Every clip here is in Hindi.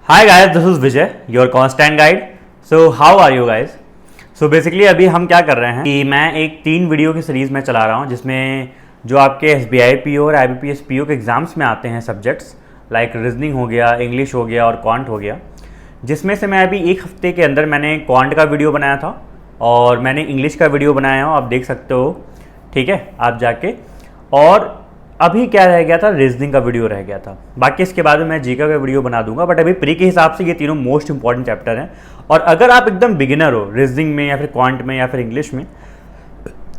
Hi guys, this is Vijay, your constant guide. So how are you guys? So basically अभी हम क्या कर रहे हैं कि मैं एक 3 वीडियो की सीरीज़ में चला रहा हूँ जिसमें जो आपके SBI PO और IBPS PO के एग्ज़ाम्स में आते हैं सब्जेक्ट्स लाइक रीजनिंग हो गया, इंग्लिश हो गया और क्वांट हो गया, जिसमें से मैं अभी एक हफ्ते के अंदर मैंने क्वांट का वीडियो बनाया था और मैंने इंग्लिश का वीडियो बनाया हो, आप देख सकते हो, ठीक है, आप जाके। और अभी क्या रह गया था, रीजनिंग का वीडियो रह गया था। बाकी इसके बाद में मैं जीके का वीडियो बना दूंगा, बट अभी प्री के हिसाब से ये तीनों मोस्ट इंपॉर्टेंट चैप्टर हैं। और अगर आप एकदम बिगिनर हो रीजनिंग में या फिर क्वांट में या फिर इंग्लिश में,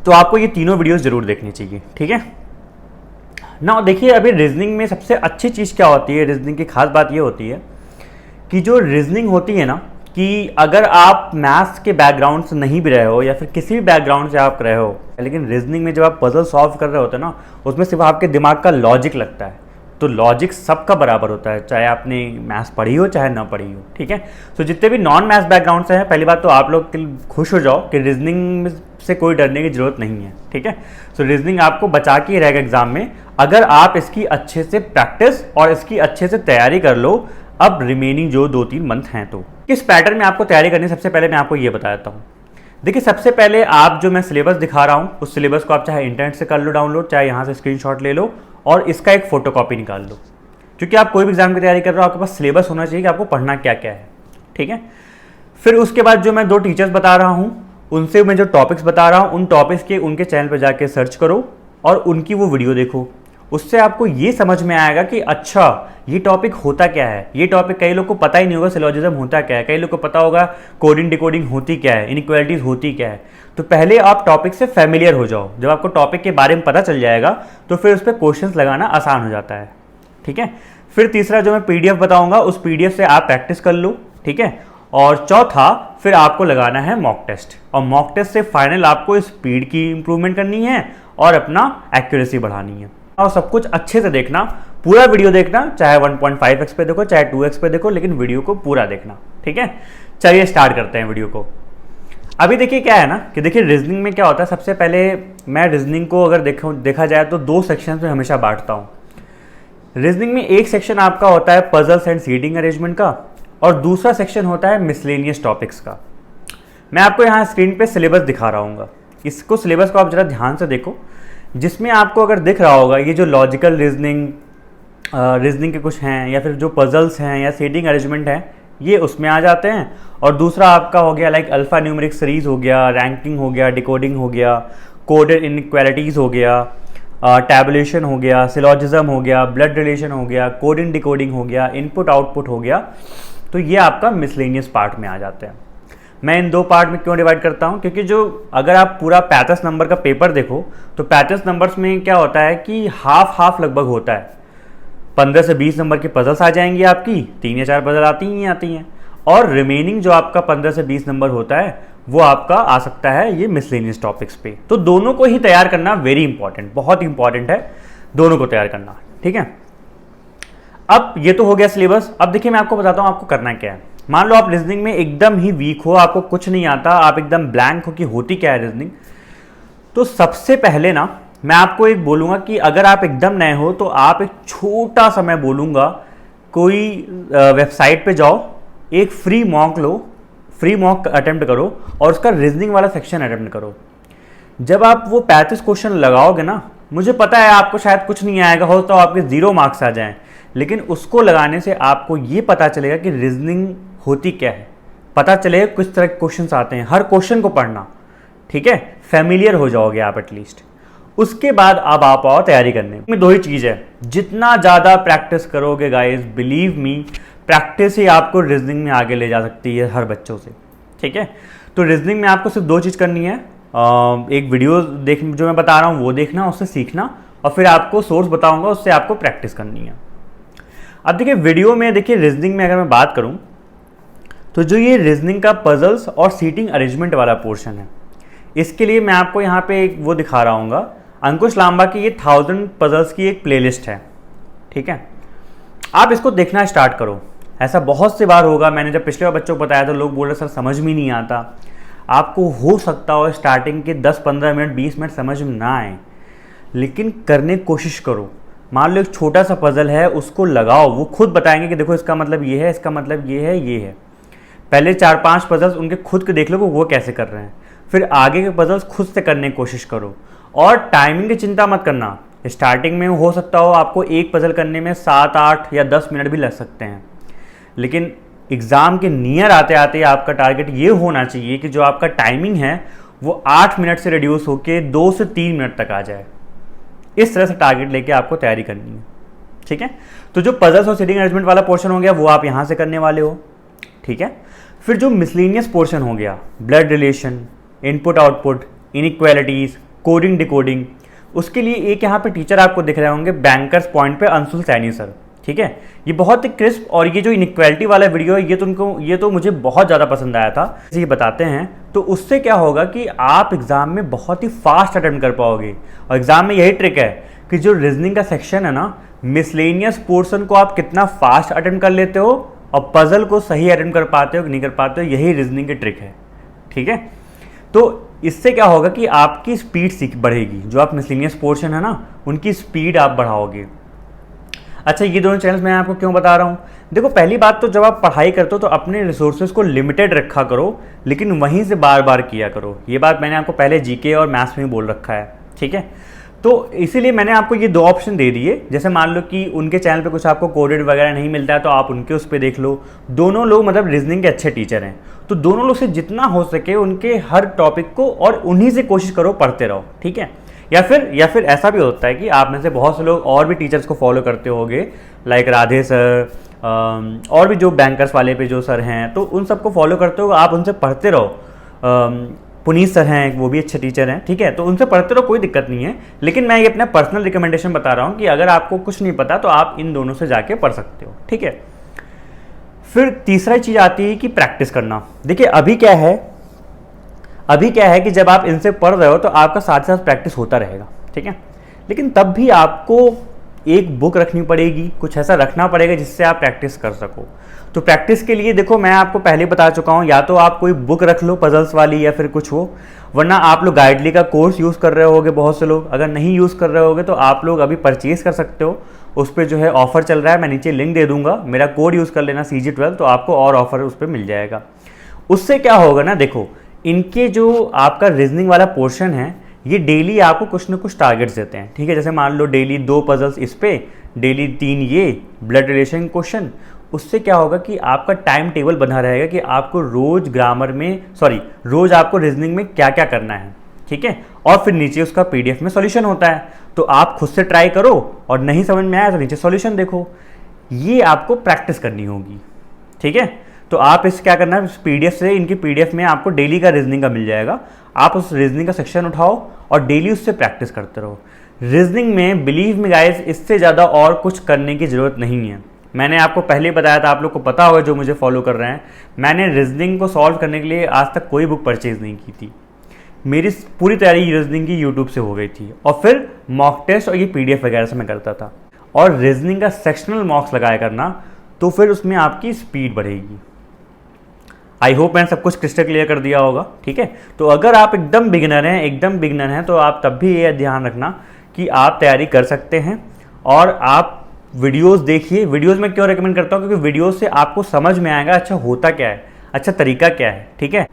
तो आपको ये तीनों वीडियोस जरूर देखनी चाहिए, ठीक है ना। देखिए अभी रीजनिंग में सबसे अच्छी चीज़ क्या होती है, रीजनिंग की खास बात ये होती है कि जो रीजनिंग होती है ना, कि अगर आप मैथ्स के बैकग्राउंड से नहीं भी रहे हो या फिर किसी भी बैकग्राउंड से आप रहे हो, लेकिन रीजनिंग में जब आप पजल सॉल्व कर रहे होते हैं ना, उसमें सिर्फ आपके दिमाग का लॉजिक लगता है। तो लॉजिक सबका बराबर होता है, चाहे आपने मैथ्स पढ़ी हो चाहे ना पढ़ी हो, ठीक है। तो जितने भी नॉन मैथ्स बैकग्राउंड से हैं, पहली बात तो आप लोग खुश हो जाओ कि रीजनिंग से कोई डरने की जरूरत नहीं है, ठीक है। सो रीजनिंग आपको बचा के रहेगा एग्जाम में, अगर आप इसकी अच्छे से प्रैक्टिस और इसकी अच्छे से तैयारी कर लो। अब रिमेनिंग जो 2-3 मंथ हैं, तो किस पैटर्न में आपको तैयारी करनी है, सबसे पहले मैं आपको ये बता देता हूँ। देखिए सबसे पहले आप जो मैं सिलेबस दिखा रहा हूँ, उस सिलेबस को आप चाहे इंटरनेट से कर लो डाउनलोड, चाहे यहाँ से स्क्रीनशॉट ले लो और इसका एक फोटोकॉपी निकाल लो। क्योंकि आप कोई भी एग्जाम की तैयारी कर रहे हो, आपके पास सिलेबस होना चाहिए कि आपको पढ़ना क्या क्या है, ठीक है। फिर उसके बाद जो मैं 2 टीचर्स बता रहा हूँ, उनसे मैं जो टॉपिक्स बता रहा हूँ, उन टॉपिक्स के उनके चैनल पर जाके सर्च करो और उनकी वो वीडियो देखो। उससे आपको ये समझ में आएगा कि अच्छा ये टॉपिक होता क्या है। ये टॉपिक कई लोग को पता ही नहीं होगा, सिलोजिज्म होता क्या है, कई लोग को पता होगा कोडिंग डिकोडिंग होती क्या है, इनइक्वालिटीज होती क्या है। तो पहले आप टॉपिक से फैमिलियर हो जाओ, जब आपको टॉपिक के बारे में पता चल जाएगा तो फिर उस पर क्वेश्चंस लगाना आसान हो जाता है, ठीक है। फिर तीसरा जो मैं PDF बताऊंगा, उस PDF से आप प्रैक्टिस कर लो, ठीक है। और चौथा फिर आपको लगाना है मॉक टेस्ट, और मॉक टेस्ट से फाइनल आपको स्पीड की इंप्रूवमेंट करनी है और अपना एक्यूरेसी बढ़ानी है। और सब कुछ अच्छे से देखना, पूरा वीडियो देखना, चाहे 1.5x पे देखो चाहे 2x पे देखो, लेकिन वीडियो को पूरा देखना, ठीक है। चलिए स्टार्ट करते हैं वीडियो को। अभी देखिए क्या है ना कि देखिए रीजनिंग में क्या होता है, सबसे पहले मैं रीजनिंग को अगर देखा जाए तो 2 सेक्शन में हमेशा बांटता हूँ। रीजनिंग में एक सेक्शन आपका होता है पजल्स एंड सीटिंग अरेंजमेंट का, और दूसरा सेक्शन होता है मिसलेनियस टॉपिक्स का। मैं आपको यहाँ स्क्रीन पे सिलेबस दिखा रहा हूँ, इसको सिलेबस को आप जरा ध्यान से देखो, जिसमें आपको अगर दिख रहा होगा ये जो लॉजिकल रीजनिंग के कुछ हैं, या फिर जो पजल्स हैं या सीटिंग अरेंजमेंट है, ये उसमें आ जाते हैं। और दूसरा आपका हो गया लाइक अल्फा न्यूमेरिक सीरीज हो गया, रैंकिंग हो गया, डिकोडिंग हो गया, कोडेड इनइक्वालिटीज़ हो गया, टैबुलेशन हो गया, सिलोजिज्म हो गया, ब्लड रिलेशन हो गया, कोडिंग डिकोडिंग हो गया, इनपुट आउटपुट हो गया। तो ये आपका मिसलेनियस पार्ट में आ जाते हैं। मैं इन 2 पार्ट में क्यों डिवाइड करता हूँ, क्योंकि जो अगर आप पूरा 35 नंबर का पेपर देखो तो 35 नंबर्स में क्या होता है कि हाफ लगभग होता है। 15 से 20 नंबर की पजल्स आ जाएंगी आपकी, 3 या 4 पजल आती हैं, और रिमेनिंग जो आपका 15 से 20 नंबर होता है वो आपका आ सकता है ये मिसलेनियस टॉपिक्स पे। तो दोनों को ही तैयार करना वेरी इंपॉर्टेंट, बहुत इंपॉर्टेंट है दोनों को तैयार करना, ठीक है। अब ये तो हो गया सिलेबस। अब देखिए मैं आपको बताता हूँ आपको करना क्या है। मान लो आप रीजनिंग में एकदम ही वीक हो, आपको कुछ नहीं आता, आप एकदम ब्लैंक हो कि होती क्या है रीजनिंग, तो सबसे पहले ना मैं आपको एक बोलूँगा कि अगर आप एकदम नए हो तो आप एक छोटा सा मैं बोलूँगा, कोई वेबसाइट पे जाओ, एक फ्री मॉक अटेम्प्ट करो और उसका रीजनिंग वाला सेक्शन अटेम्प्ट करो। जब आप वो 35 क्वेश्चन लगाओगे ना, मुझे पता है आपको शायद कुछ नहीं आएगा, हो तो आपके 0 मार्क्स आ जाएं, लेकिन उसको लगाने से आपको ये पता चलेगा कि रीजनिंग होती क्या है, पता चलेगा किस तरह के क्वेश्चंस आते हैं, हर क्वेश्चन को पढ़ना, ठीक है, फैमिलियर हो जाओगे आप एटलीस्ट। उसके बाद अब आप आओ तैयारी करने में। 2 ही चीज़ है, जितना ज़्यादा प्रैक्टिस करोगे गाइस, बिलीव मी, प्रैक्टिस ही आपको रीजनिंग में आगे ले जा सकती है हर बच्चों से, ठीक है। तो रीजनिंग में आपको सिर्फ 2 चीज़ करनी है, एक वीडियो देख जो मैं बता रहा हूँ वो देखना, उससे सीखना, और फिर आपको सोर्स बताऊँगा उससे आपको प्रैक्टिस करनी है। अब देखिए वीडियो में, देखिए रीजनिंग में अगर मैं बात करूं तो जो ये रीजनिंग का पजल्स और सीटिंग अरेंजमेंट वाला पोर्शन है, इसके लिए मैं आपको यहाँ पे एक वो दिखा रहा हूँ, अंकुश लांबा की ये 1000 पजल्स की एक प्लेलिस्ट है, ठीक है। आप इसको देखना स्टार्ट करो। ऐसा बहुत से बार होगा, मैंने जब पिछले बार बच्चों को बताया तो लोग बोल रहे सर समझ में नहीं आता। आपको हो सकता हो स्टार्टिंग के 10-15 मिनट 20 मिनट समझ में ना आए, लेकिन करने की कोशिश करो। मान लो एक छोटा सा पजल है, उसको लगाओ, वो खुद बताएंगे कि देखो इसका मतलब ये है, इसका मतलब ये है, ये है। पहले 4-5 पजल्स उनके खुद के देख लो वो कैसे कर रहे हैं, फिर आगे के पजल्स खुद से करने की कोशिश करो। और टाइमिंग की चिंता मत करना, स्टार्टिंग में हो सकता हो आपको एक पजल करने में 7, 8 या 10 मिनट भी लग सकते हैं, लेकिन एग्ज़ाम के नियर आते आते आपका टारगेट ये होना चाहिए कि जो आपका टाइमिंग है वो 8 मिनट से रिड्यूस होकर 2 से 3 मिनट तक आ जाए। इस तरह से टारगेट लेके आपको तैयारी करनी है, ठीक है। तो जो पजल्स और सीटिंग अरेंजमेंट वाला पोर्शन हो गया वो आप यहाँ से करने वाले हो, ठीक है। फिर जो मिसलेनियस पोर्शन हो गया, blood relation, input output, inequalities, coding decoding, उसके लिए एक यहाँ पे टीचर आपको दिख रहे होंगे बैंकर्स पॉइंट पे, अंशुल सैनी सर, ठीक है। ये बहुत ही क्रिस्प, और ये जो इनइक्वालिटी वाला वीडियो है ये तो मुझे बहुत ज़्यादा पसंद आया था। ये बताते हैं तो उससे क्या होगा कि आप एग्ज़ाम में बहुत ही फास्ट अटेम्प्ट कर पाओगे। और एग्ज़ाम में यही ट्रिक है कि जो रीजनिंग का सेक्शन है ना, मिसलेनियस पोर्शन को आप कितना फास्ट अटेम्प्ट कर लेते हो और पजल को सही अटेम्प्ट कर पाते हो कि नहीं कर पाते हो, यही रीजनिंग की ट्रिक है, ठीक है। तो इससे क्या होगा कि आपकी स्पीड बढ़ेगी, जो आप मिसलेनियस पोर्शन है ना उनकी स्पीड आप बढ़ाओगे। अच्छा, ये दोनों चैनल्स मैं आपको क्यों बता रहा हूँ? देखो, पहली बात तो जब आप पढ़ाई करते हो तो अपने रिसोर्सेज को लिमिटेड रखा करो, लेकिन वहीं से बार बार किया करो। ये बात मैंने आपको पहले जीके और मैथ्स में बोल रखा है, ठीक है। तो इसीलिए मैंने आपको ये 2 ऑप्शन दे दिए। जैसे मान लो कि उनके चैनल पे कुछ आपको कोडेड वगैरह नहीं मिलता है तो आप उनके उस पर देख लो। दोनों लोग मतलब रीजनिंग के अच्छे टीचर हैं, तो दोनों लोग से जितना हो सके उनके हर टॉपिक को और उन्हीं से कोशिश करो, पढ़ते रहो, ठीक है। या फिर ऐसा भी होता है कि आप में से बहुत से लोग और भी टीचर्स को फॉलो करते होंगे, लाइक राधे सर, और भी जो बैंकर्स वाले पे जो सर हैं, तो उन सबको फॉलो करते हो, आप उनसे पढ़ते रहो। पुनीत सर हैं, वो भी अच्छे टीचर हैं, ठीक है। तो उनसे पढ़ते रहो, कोई दिक्कत नहीं है। लेकिन मैं ये अपना पर्सनल रिकमेंडेशन बता रहा हूँ कि अगर आपको कुछ नहीं पता तो आप इन दोनों से जाके पढ़ सकते हो, ठीक है। फिर तीसरा चीज़ आती है कि प्रैक्टिस करना। देखिए अभी क्या है कि जब आप इनसे पढ़ रहे हो तो आपका साथ साथ प्रैक्टिस होता रहेगा, ठीक है। लेकिन तब भी आपको एक बुक रखनी पड़ेगी, कुछ ऐसा रखना पड़ेगा जिससे आप प्रैक्टिस कर सको। तो प्रैक्टिस के लिए देखो, मैं आपको पहले बता चुका हूँ, या तो आप कोई बुक रख लो पजल्स वाली या फिर कुछ हो, वरना आप लोग गाइडली का कोर्स यूज़ कर रहे होगे बहुत से लोग। अगर नहीं यूज़ कर रहे होगे तो आप लोग अभी परचेज़ कर सकते हो, उस पर जो है ऑफर चल रहा है, मैं नीचे लिंक दे दूंगा, मेरा कोड यूज़ कर लेना CG12, तो आपको और ऑफर उस पर मिल जाएगा। उससे क्या होगा ना, देखो इनके जो आपका रीजनिंग वाला पोर्शन है ये डेली आपको कुछ ना कुछ टारगेट्स देते हैं, ठीक है। जैसे मान लो डेली 2 पजल्स इस पे, डेली 3 ये ब्लड रिलेशन क्वेश्चन। उससे क्या होगा कि आपका टाइम टेबल बना रहेगा कि आपको रोज आपको रीजनिंग में क्या क्या करना है, ठीक है। और फिर नीचे उसका PDF में सॉल्यूशन होता है, तो आप खुद से ट्राई करो और नहीं समझ में आया तो नीचे सॉल्यूशन देखो। ये आपको प्रैक्टिस करनी होगी, ठीक है। तो आप इस क्या करना है, PDF से, इनकी PDF में आपको डेली का रीजनिंग का मिल जाएगा। आप उस रीजनिंग का सेक्शन उठाओ और डेली उससे प्रैक्टिस करते रहो। रीजनिंग में बिलीव मी गाइस, इससे ज़्यादा और कुछ करने की ज़रूरत नहीं है। मैंने आपको पहले बताया था, आप लोग को पता होगा जो मुझे फॉलो कर रहे हैं, मैंने रीजनिंग को सॉल्व करने के लिए आज तक कोई बुक परचेज नहीं की थी। मेरी पूरी तैयारी रीजनिंग की यूट्यूब से हो गई थी, और फिर मॉक टेस्ट और ये PDF वगैरह से मैं करता था। और रीजनिंग का सेक्शनल मॉक्स लगाया करना, तो फिर उसमें आपकी स्पीड बढ़ेगी। आई होप मैंने सब कुछ क्रिस्टल क्लियर कर दिया होगा, ठीक है। तो अगर आप एकदम बिगिनर हैं तो आप तब भी ये ध्यान रखना कि आप तैयारी कर सकते हैं। और आप वीडियोस देखिए। वीडियोस में क्यों रेकमेंड करता हूँ, क्योंकि वीडियोस से आपको समझ में आएगा अच्छा होता क्या है, अच्छा तरीका क्या है, ठीक है।